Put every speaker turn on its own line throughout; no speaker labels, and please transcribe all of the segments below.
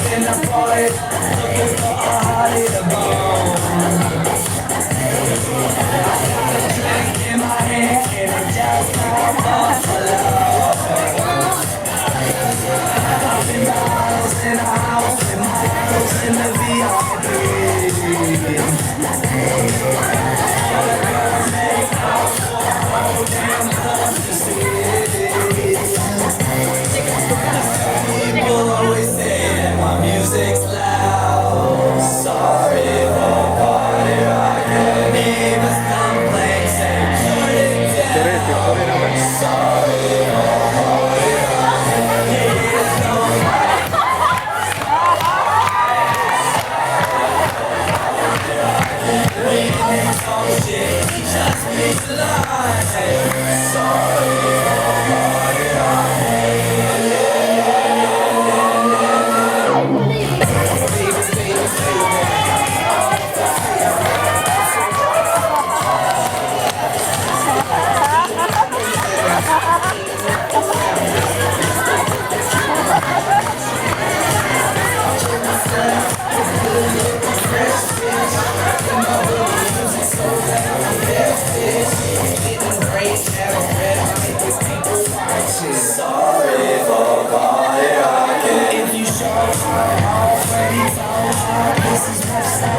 in the forest, looking for a heart in a bone. In my hand, and it just can't fall for love. In the house, in the house, in my house, in the VIP. People always say that my music's loud. Sorry for party rockin'. Neighbors complain, say turn it down. Sorry for party rockin'. Haters don't like. When they talk shit, he just makes a lie. Sorry for party rockin'. Sorry for party rockin'. If you show already told, this is what's up.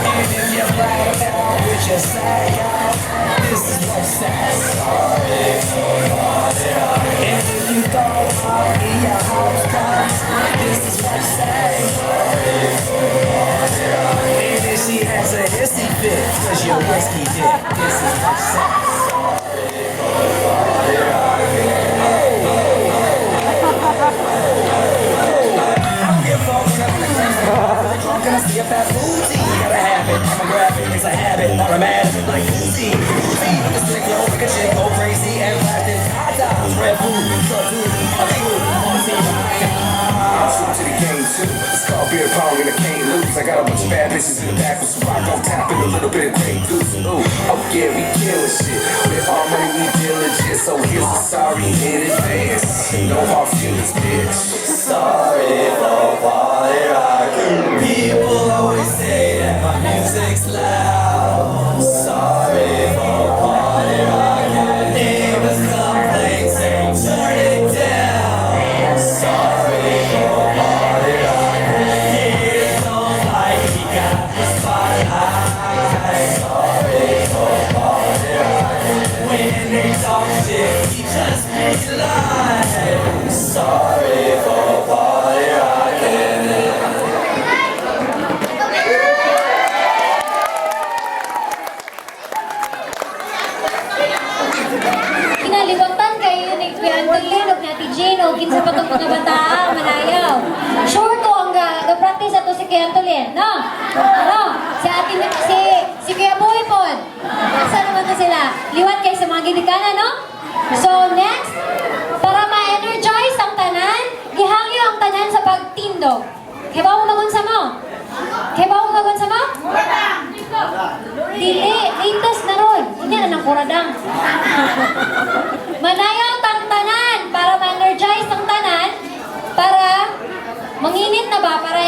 And if you black out with your sag out, this is what's up. Sorry for party rockin'. And if you go out in your house guns, this is what's up. Sorry for party rockin'. And if she has a hissy fit, cause your whiskey dick, this is what's up. Gonna see a fast booty, gotta have it. I'm a graphic, it's a habit, automatic, like easy. See, the stick low, make a chick go crazy and plastic. Hot red food, so food, I'm food, on the
True to the game too. It's called beer pong and I can't lose. I got a bunch of bad bitches in the back with some rock on top and a little bit of great goose. Ooh, oh yeah, we killing shit. With all money we diligent, so here's a sorry in advance. No hard feelings, bitch.
sorry for party rockin'. People always say that my music's loud. Sorry for party rockin'. Neighbors complain, say turn it down. Sorry for party rockin'. Haters don't like he got the spotlight. Sorry for party rockin'. When they talk shit, he just makes a lie. Sorry for party rockin'.
Kinalibutan kayo ni Kuya Antolin o Ate Jane o kinsa pa itong mga bataan, manayaw. Sure to ang ga-practice ato si Kuya Antolin, no? Ano? Si Kuya Boy po. Asa naman na sila? Liwat kayo sa mga gidikana, no? So next, para ma-energize ang tanan, gihangyo ang tanan sa pagtindog. Kaya ba mo magunsa mo? Kaya ba mo magunsa mo? Dili, latest na ron. Hindi na ng kuradang. Manayaw tang tanan para ma-energize ang tanan para manginit na ba? Para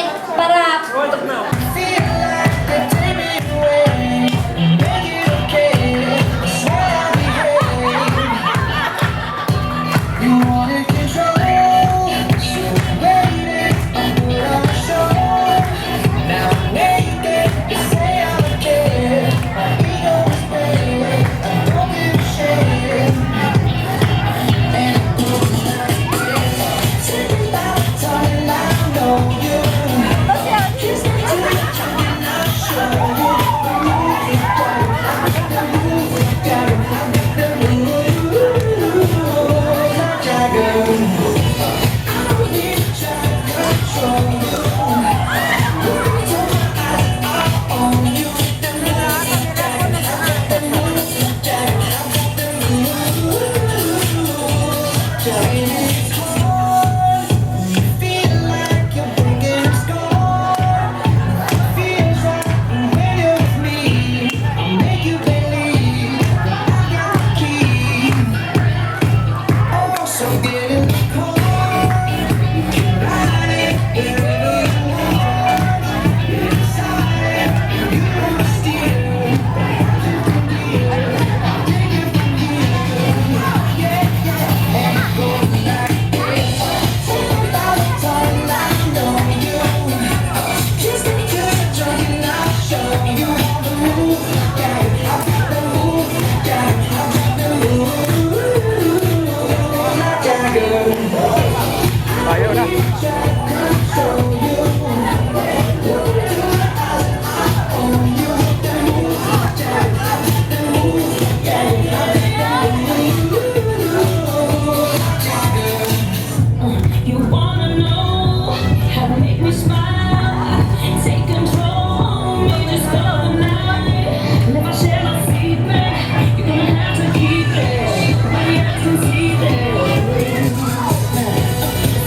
wanna know how to make me smile. Take control, me just for the night. Never share my secret, you're gonna have to keep it. Nobody else can see this.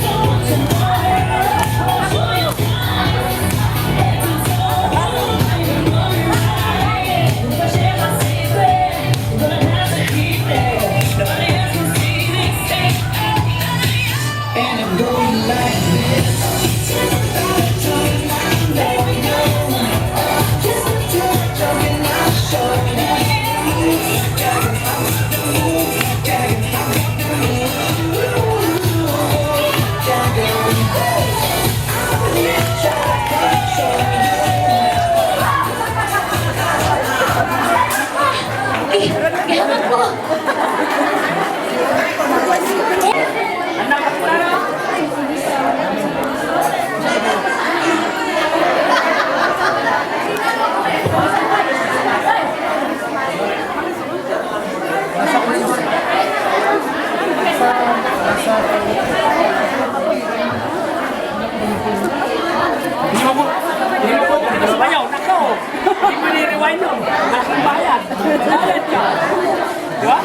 So what's your number? What's your time? Head to toe, I'm running right. Never share my secret, you're gonna have to keep it. Nobody else can see this. And it goes like this. There we go. Just a touch of your nice shoulder.
Gahanap ko!
Ayaw, nako! Hindi mo ni-rewind yun. Malaking bayad. Bayad ka. Di ba?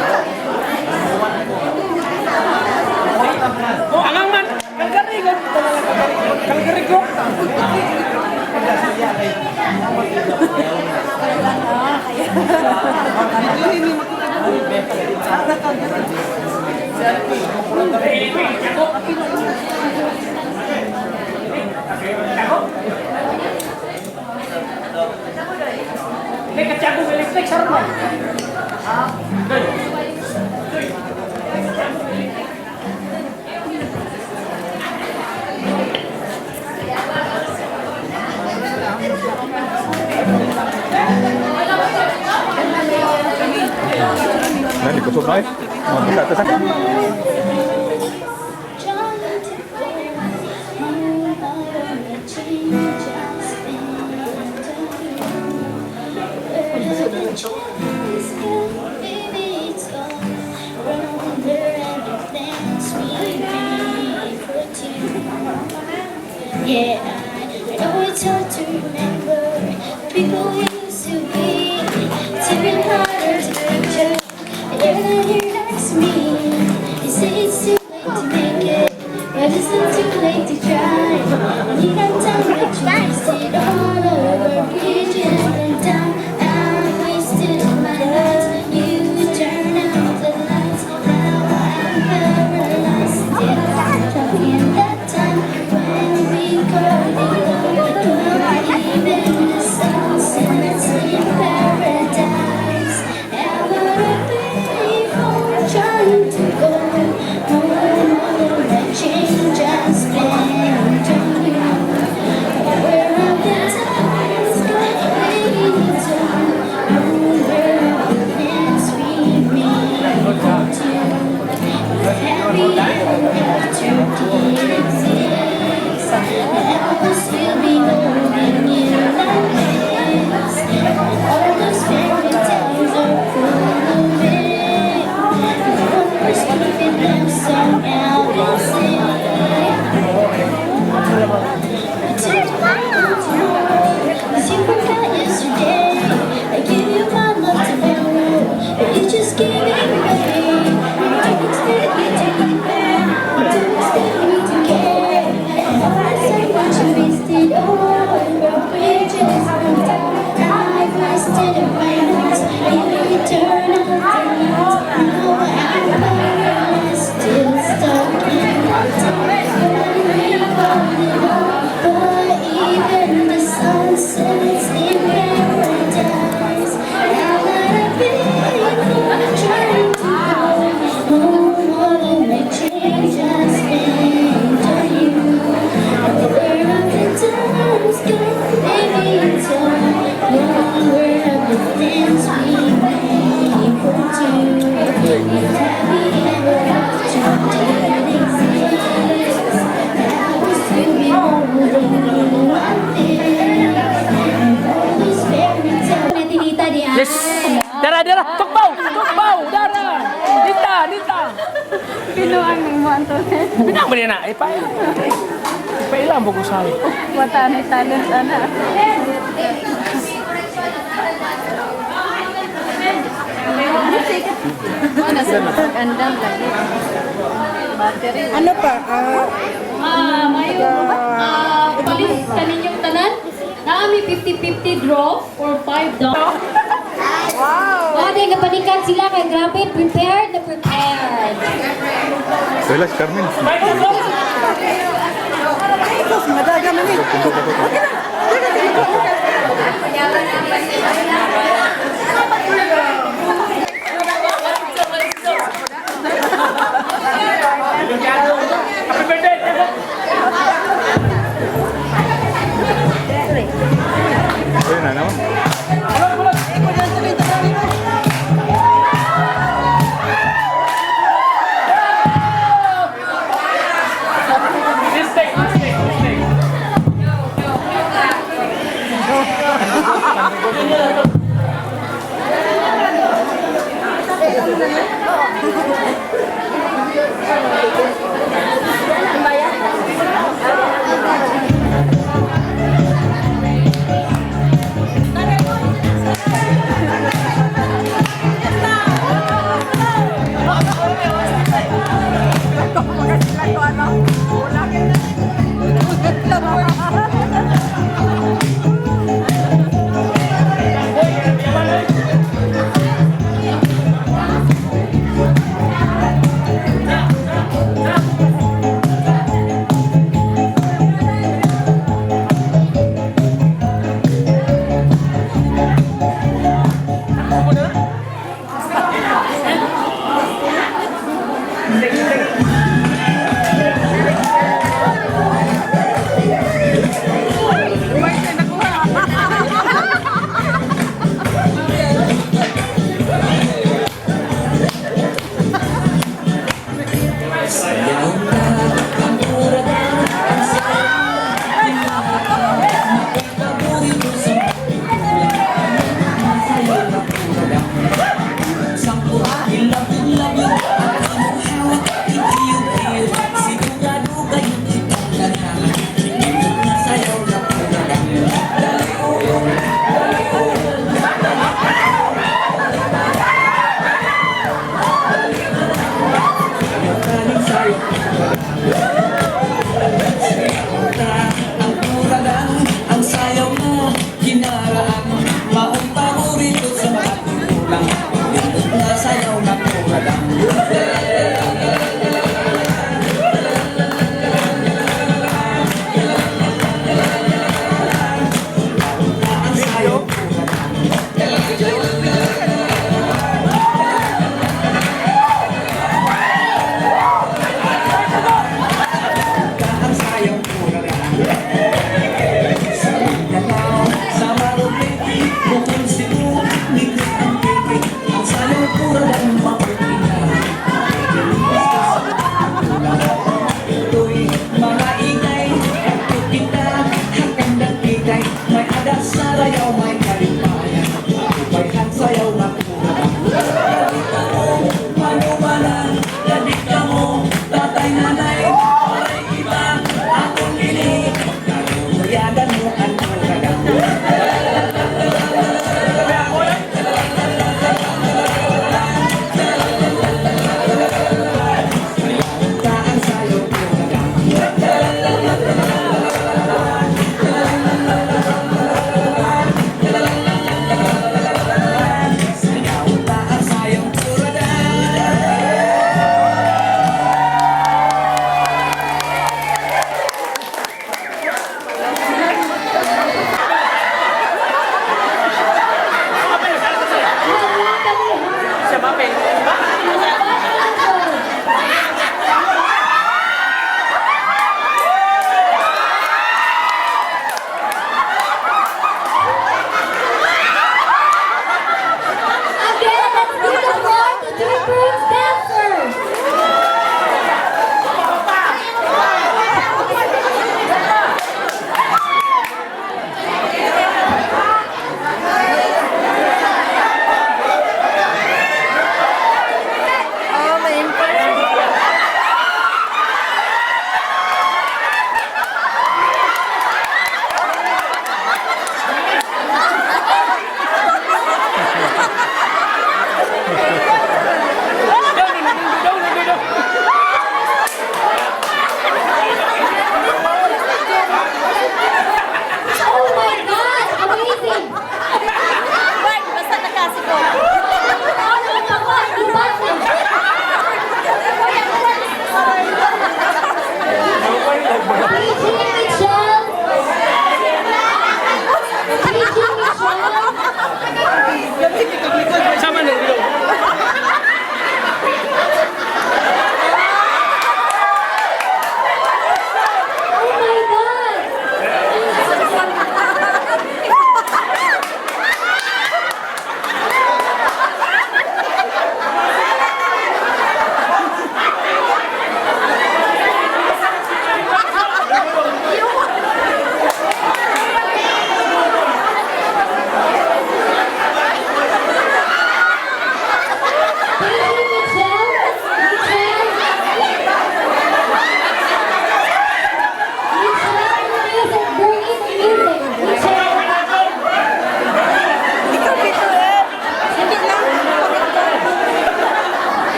Oh, angang man. Kalgarigo. Kalgarigo. May katsagong electric sa rumah.
Nanti kau survive? Mau buka atas sana?
Yeah, I know it's hard to remember people we used to be. It's even harder to picture you're not here next to me. You say it's too late to make it, but it's not too late to try. And you got time that you wasted all over bridges and down. I wasted my nights. You turn out the lights. Now I'm paralyzed. Still talking that time when we called it love. Even the sunset's in paradise. How would I be for trying to go more than change I spent on you? Where are the times waiting to where are the things we made to? Happy after exist. I will still be holding you like this. All those fairy tales are full of it. We're sleeping them somehow cause you forgot yesterday. I gave you my love tomorrow, but you just gave it away. You didn't expect me to be there. You didn't expect me to care. I said what you wasted all over bridges and down. I wasted a nights. You turn out the lights. Now I'm still stuck in that time when we called it love. But even the sun sets in paradise. How would I be trying to go more than the change I spent on you? Where have the times gone, baby? It's all where have the things we made for two? Have we ever after did exist? I will still be holding you like this. All these fairy tales.
Natinita di
Yes! Dara, dara! Tukbaw! Tukbaw! Dara! Nita! Nita!
Pinuan mo
Pinang ba na? Ipailang mo ko sa'yo.
Wata na talent, ana. Andang lagi. Battery.
Ano pa?
Mayo, palis ka ninyong tanan. Naami 50-50 draw for $5.
Wow!
Oh, di kapanikan sila kay grabe, prepared na prepared.
Relax, Carmen.
Sos, madaga man eh.
Happy birthday!
Ayun na naman.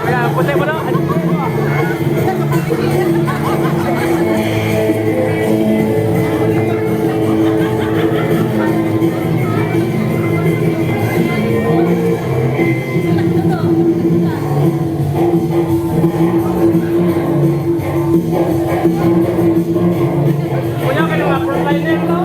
Kaya, puti mo na. Kuya, kayo nga, frontliner, no?